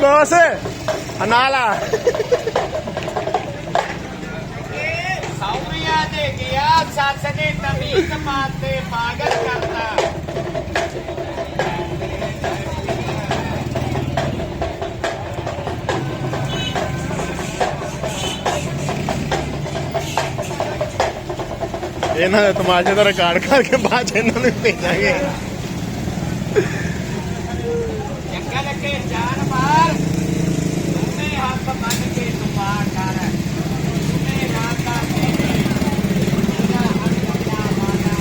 ਕੋਸ ਨਾਲ ਆ ਸੌਰੀਆਂ ਦੇ ਗਿਆ ਸੱਸ ਨੇ ਤਮੀਜ਼ ਮਾਤੇ ਪਾਗਲ ਕਰਤਾ ਇਹਨਾਂ ਦੇ ਤਮਾਸ਼ੇ ਦਾ ਰਿਕਾਰਡ ਕਰਕੇ ਬਾਅਦ ਚ ਇਹਨਾਂ ਨੂੰ ਭੇਜਾਂਗੇ ਚੰਗਾ ਲੱਗੇ ਜਾਨ ਮਾਰ ਤੂਨੇ ਹੱਥ ਮੰਨ ਕੇ ਦੁਆ ਕਰ ਤੂਨੇ ਰਾਤਾ ਦੇ ਮੇਰਾ ਹੱਥ ਅੱਲਾ ਵਾਲਾ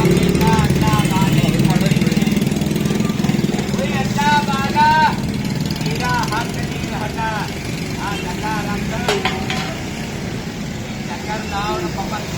ਅਮੀਨਾ ਅੱਲਾ ਵਾਲੇ ਕੋਈ ਅੱਲਾ ਵਾਲਾ ਮੇਰਾ ਹੱਥ ਨਹੀਂ ਹਟਾ ਆ ਲੱਗਾ ਰੱਬ ਚੱਕਰ ਲਾਉਣ ਪਪਨ